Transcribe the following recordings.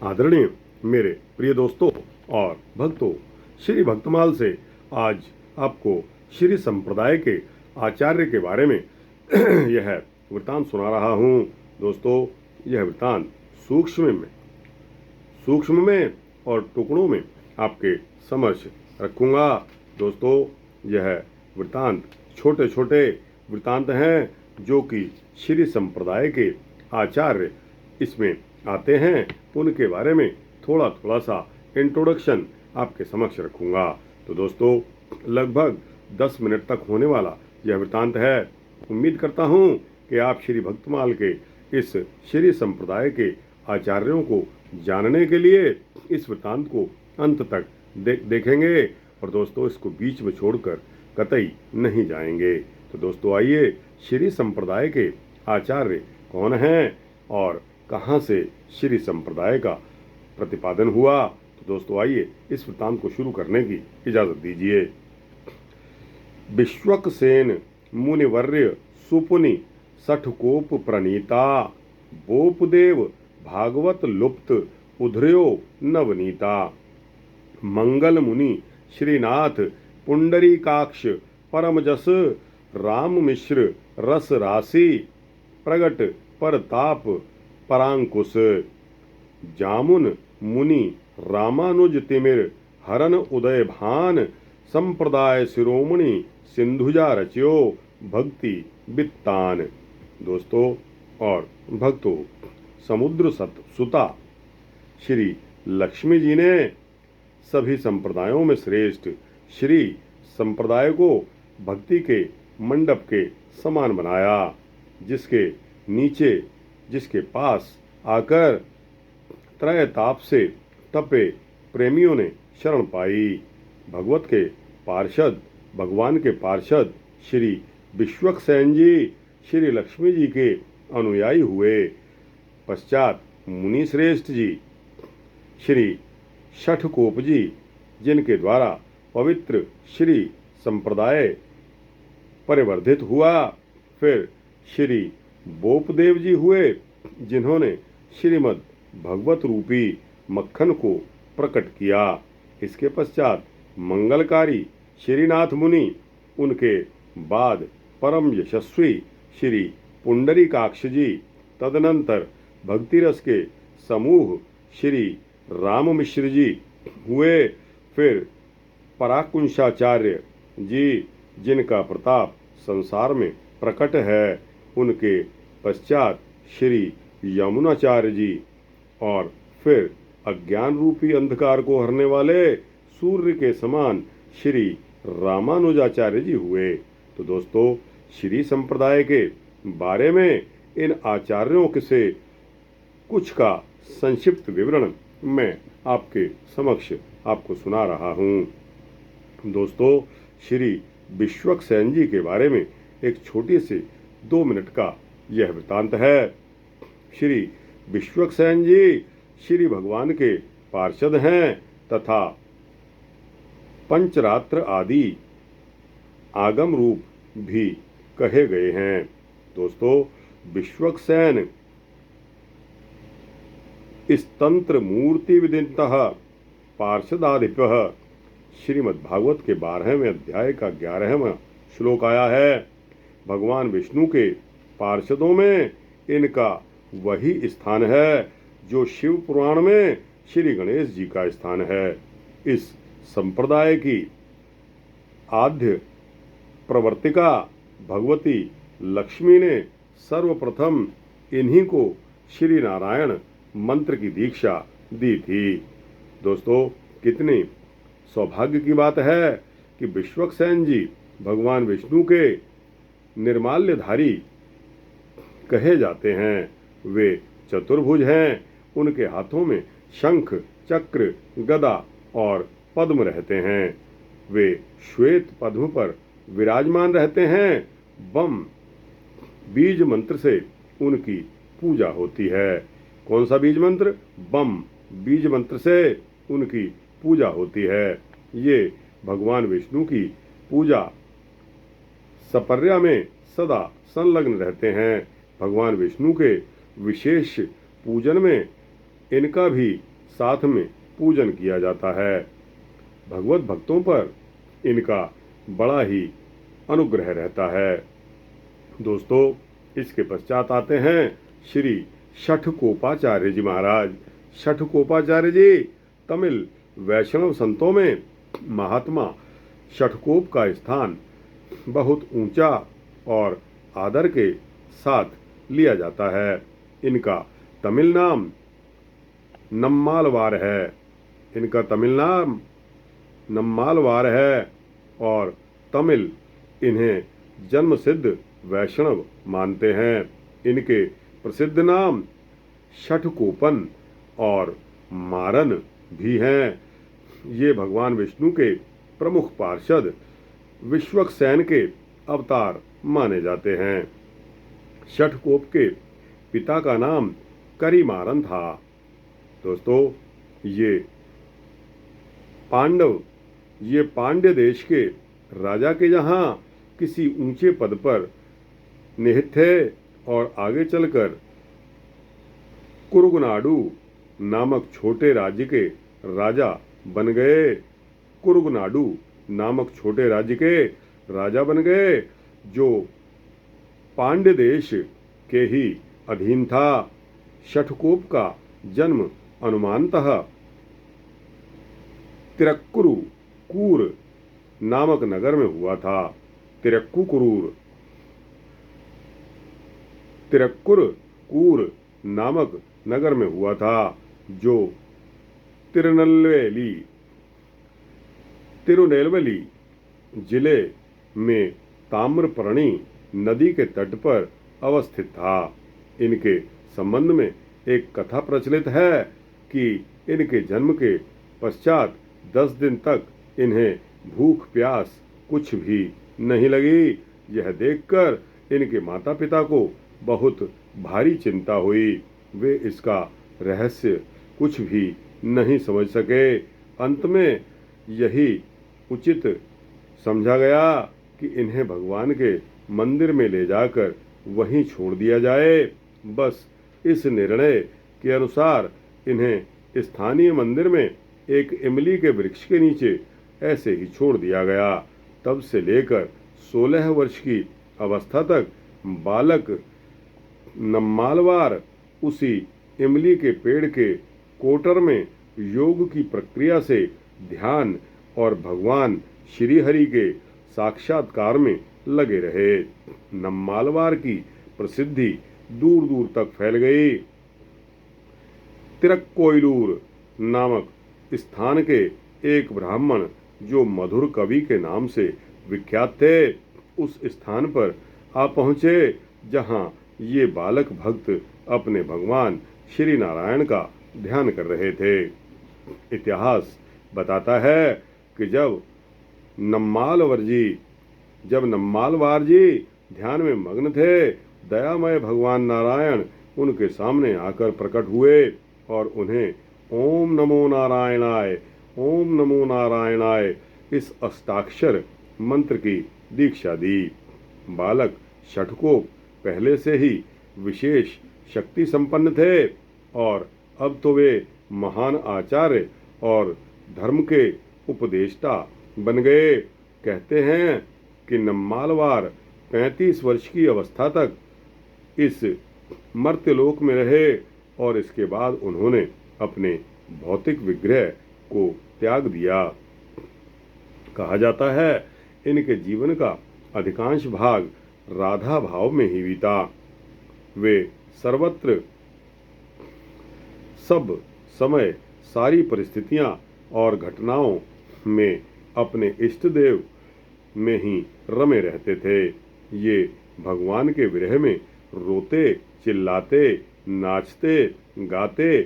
आदरणीय मेरे प्रिय दोस्तों और भक्तों, श्री भक्तमाल से आज आपको श्री संप्रदाय के आचार्य के बारे में यह वृत्तांत सुना रहा हूँ। दोस्तों, यह वृत्तांत सूक्ष्म में और टुकड़ों में आपके समक्ष रखूँगा। दोस्तों, यह वृत्तांत छोटे छोटे वृत्तांत हैं जो कि श्री संप्रदाय के आचार्य इसमें आते हैं। उनके बारे में थोड़ा थोड़ा सा इंट्रोडक्शन आपके समक्ष रखूँगा। तो दोस्तों, लगभग 10 मिनट तक होने वाला यह वृत्तांत है। उम्मीद करता हूँ कि आप श्री भक्तमाल के इस श्री संप्रदाय के आचार्यों को जानने के लिए इस वृत्तांत को अंत तक देखेंगे और दोस्तों, इसको बीच में छोड़कर कतई नहीं जाएंगे। तो दोस्तों, आइए, श्री संप्रदाय के आचार्य कौन हैं और कहाँ से श्री संप्रदाय का प्रतिपादन हुआ। तो दोस्तों, आइए इस वृत्तांत को शुरू करने की इजाजत दीजिए। विश्वक्सेन मुनिवर्य सुपुनि सठकोप प्रणीता, बोपदेव भागवत लुप्त उधर्यो नवनीता। मंगल मुनि श्रीनाथ पुंडरीकाक्ष परम जस, राम मिश्र रस राशि प्रगट परताप परांकुश। जामुन मुनि रामानुज तिमिर हरन उदय भान, संप्रदाय शिरोमणि सिंधुजा रच्यो भक्ति वित्तान। दोस्तों और भक्तों, समुद्र सुता श्री लक्ष्मी जी ने सभी संप्रदायों में श्रेष्ठ श्री संप्रदाय को भक्ति के मंडप के समान बनाया, जिसके नीचे जिसके पास आकर त्रय ताप से तपे प्रेमियों ने शरण पाई। भगवान के पार्षद श्री विश्वक्सेन जी श्री लक्ष्मी जी के अनुयायी हुए। पश्चात मुनि श्रेष्ठ जी श्री शठकोप जी, जिनके द्वारा पवित्र श्री संप्रदाय परिवर्धित हुआ। फिर श्री बोपदेव जी हुए, जिन्होंने श्रीमद् भगवत रूपी मक्खन को प्रकट किया। इसके पश्चात मंगलकारी श्रीनाथ मुनि, उनके बाद परम यशस्वी श्री पुंडरीकाक्ष जी, तदनंतर भक्ति रस के समूह श्री राम मिश्र जी हुए। फिर पराकुंशाचार्य जी, जिनका प्रताप संसार में प्रकट है, उनके पश्चात श्री यमुनाचार्य जी, और फिर अज्ञान रूपी अंधकार को हरने वाले सूर्य के समान श्री रामानुजाचार्य जी हुए। तो दोस्तों, श्री संप्रदाय के बारे में इन आचार्यों के से कुछ का संक्षिप्त विवरण मैं आपके समक्ष आपको सुना रहा हूँ। दोस्तों, श्री विश्वक्सेन जी के बारे में एक छोटी सी 2 मिनट का यह वृत्तांत है। श्री विश्वक्सेन जी श्री भगवान के पार्षद हैं तथा पंचरात्र आदि आगम रूप भी कहे गए हैं। दोस्तों, विश्वक्सेन इस तंत्र मूर्ति विदितः पार्षदाधिपः श्रीमद्भागवत के 12वें अध्याय का 11वां श्लोक आया है। भगवान विष्णु के पार्षदों में इनका वही स्थान है जो शिव पुराण में श्री गणेश जी का स्थान है। इस संप्रदाय की आद्य प्रवर्तिका भगवती लक्ष्मी ने सर्वप्रथम इन्हीं को श्री नारायण मंत्र की दीक्षा दी थी। दोस्तों, कितनी सौभाग्य की बात है कि विश्वक्सेन जी भगवान विष्णु के निर्माल्यधारी कहे जाते हैं। वे चतुर्भुज हैं। उनके हाथों में शंख, चक्र, गदा और पद्म रहते हैं। वे श्वेत पद्म पर विराजमान रहते हैं। बम बीज मंत्र से उनकी पूजा होती है। कौन सा बीज मंत्र? बम बीज मंत्र से उनकी पूजा होती है। ये भगवान विष्णु की पूजा सपर्या में सदा संलग्न रहते हैं। भगवान विष्णु के विशेष पूजन में इनका भी साथ में पूजन किया जाता है। भगवत भक्तों पर इनका बड़ा ही अनुग्रह रहता है। दोस्तों, इसके पश्चात आते हैं श्री षठकोपाचार्य जी महाराज। षठकोपाचार्य जी तमिल वैष्णव संतों में महात्मा षठकोप का स्थान बहुत ऊंचा और आदर के साथ लिया जाता है। इनका तमिल नाम नम्मालवार है। इनका तमिल नाम नम्मालवार है और तमिल इन्हें जन्म सिद्ध वैष्णव मानते हैं। इनके प्रसिद्ध नाम षठकोपन और मारन भी हैं। ये भगवान विष्णु के प्रमुख पार्षद विश्वक्सेन के अवतार माने जाते हैं। षठकोप के पिता का नाम करिमारन था। दोस्तों, ये पांड्य देश के राजा के यहाँ किसी ऊंचे पद पर निहित थे और आगे चलकर कुरुगनाडु नामक छोटे राज्य के राजा बन गए। कुरुगनाडु नामक छोटे राज्य के राजा बन गए जो पांड्य देश के ही अधीन था। षठकोप का जन्म अनुमानतः तिरक्कुर नामक नगर में हुआ था। तिरक्कुर नामक नगर में हुआ था जो तिरुनेलवेली जिले में ताम्रपर्णी नदी के तट पर अवस्थित था। इनके संबंध में एक कथा प्रचलित है कि इनके जन्म के पश्चात 10 दिन तक इन्हें भूख प्यास कुछ भी नहीं लगी। यह देखकर इनके माता पिता को बहुत भारी चिंता हुई। वे इसका रहस्य कुछ भी नहीं समझ सके। अंत में यही उचित समझा गया कि इन्हें भगवान के मंदिर में ले जाकर वहीं छोड़ दिया जाए। बस इस निर्णय के अनुसार इन्हें स्थानीय मंदिर में एक इमली के वृक्ष के नीचे ऐसे ही छोड़ दिया गया। तब से लेकर 16 वर्ष की अवस्था तक बालक नम्मालवार उसी इमली के पेड़ के कोटर में योग की प्रक्रिया से ध्यान और भगवान श्री हरि के साक्षात्कार में लगे रहे। नम्मालवार की प्रसिद्धि दूर दूर तक फैल गई। तिरक्कोइलूर नामक स्थान के एक ब्राह्मण जो मधुर कवि के नाम से विख्यात थे, उस स्थान पर आ पहुँचे जहाँ ये बालक भक्त अपने भगवान श्री नारायण का ध्यान कर रहे थे। इतिहास बताता है कि जब नम्मालवार जी ध्यान में मग्न थे, दयामय भगवान नारायण उनके सामने आकर प्रकट हुए और उन्हें ओम नमो नारायणाय, ओम नमो नारायणाय इस अष्टाक्षर मंत्र की दीक्षा दी। बालक षठकोप पहले से ही विशेष शक्ति संपन्न थे और अब तो वे महान आचार्य और धर्म के उपदेष्टा बन गए। कहते हैं कि नम्मालवार 35 वर्ष की अवस्था तक इस मर्त्यलोक में रहे और इसके बाद उन्होंने अपने भौतिक विग्रह को त्याग दिया। कहा जाता है इनके जीवन का अधिकांश भाग राधा भाव में ही बीता। वे सर्वत्र सब समय सारी परिस्थितियां और घटनाओं में अपने इष्ट देव में ही रमे रहते थे। ये भगवान के विरह में रोते, चिल्लाते, नाचते, गाते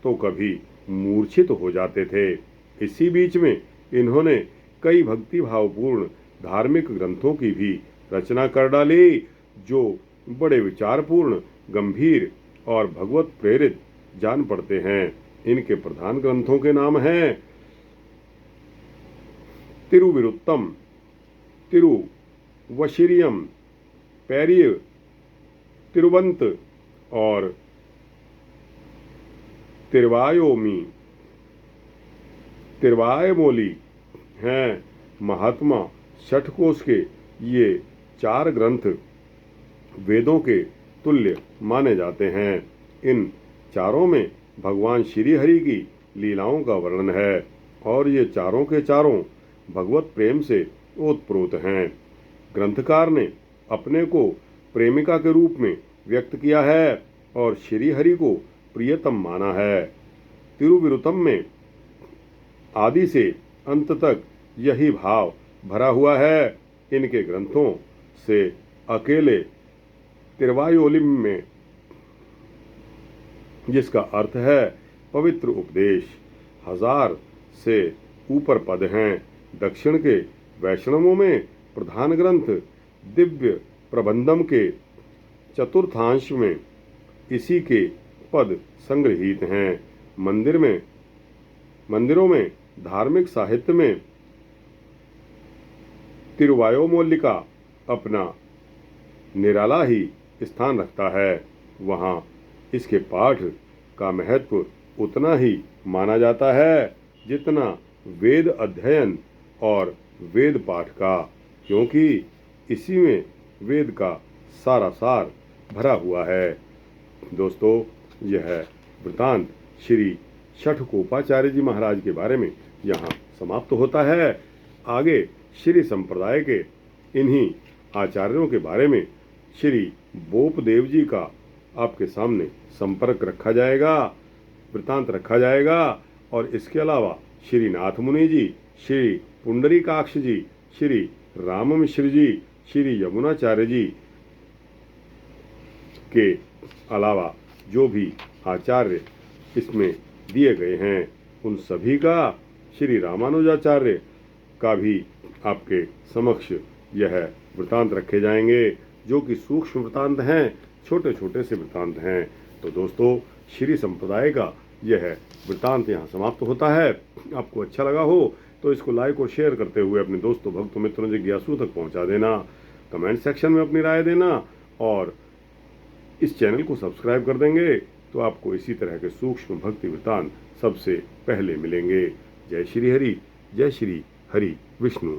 तो कभी मूर्छित हो जाते थे। इसी बीच में इन्होंने कई भक्ति भावपूर्ण धार्मिक ग्रंथों की भी रचना कर डाली जो बड़े विचारपूर्ण, गंभीर और भगवत प्रेरित जान पड़ते हैं। इनके प्रधान ग्रंथों के नाम हैं तिरुविरुत्तम, तिरुवशिरियम, पैरिय, तिरुवंत और तिरवायोमी तिरवायमोली हैं महात्मा छठ कोश के ये 4 ग्रंथ वेदों के तुल्य माने जाते हैं। इन चारों में भगवान श्री हरि की लीलाओं का वर्णन है और ये चारों के चारों भगवत प्रेम से ओतप्रोत हैं। ग्रंथकार ने अपने को प्रेमिका के रूप में व्यक्त किया है और श्री हरि को प्रियतम माना है। तिरुविरुतम में आदि से अंत तक यही भाव भरा हुआ है। इनके ग्रंथों से अकेले तिरुवायोलिम में, जिसका अर्थ है पवित्र उपदेश, 1000 से ऊपर पद हैं। दक्षिण के वैष्णवों में प्रधान ग्रंथ दिव्य प्रबंधम के चतुर्थांश में इसी के पद संग्रहित हैं। मंदिरों में धार्मिक साहित्य में तिरुवायोमोलिका अपना निराला ही स्थान रखता है। वहाँ इसके पाठ का महत्व उतना ही माना जाता है जितना वेद अध्ययन और वेद पाठ का, क्योंकि इसी में वेद का सारा सार भरा हुआ है। दोस्तों, यह वृतांत श्री षठकोपाचार्य जी महाराज के बारे में यहाँ समाप्त होता है। आगे श्री संप्रदाय के इन्हीं आचार्यों के बारे में श्री बोपदेव जी का आपके सामने संपर्क रखा जाएगा, वृतांत रखा जाएगा। और इसके अलावा श्री नाथ मुनि जी, श्री पुंडरीकाक्ष जी, श्री राम मिश्र जी, श्री यमुनाचार्य जी के अलावा जो भी आचार्य इसमें दिए गए हैं, उन सभी का, श्री रामानुजाचार्य का भी आपके समक्ष यह वृतांत रखे जाएंगे, जो कि सूक्ष्म वृतांत हैं, छोटे छोटे से वृतांत हैं। तो दोस्तों, श्री संप्रदाय का यह वृतांत यहाँ समाप्त होता है। आपको अच्छा लगा हो तो इसको लाइक और शेयर करते हुए अपने दोस्तों, भक्तों, मित्रों, जिज्ञासुओं तक पहुँचा देना। कमेंट सेक्शन में अपनी राय देना और इस चैनल को सब्सक्राइब कर देंगे तो आपको इसी तरह के सूक्ष्म भक्ति वृतांत सबसे पहले मिलेंगे। जय श्री हरि, जय श्री हरि विष्णु।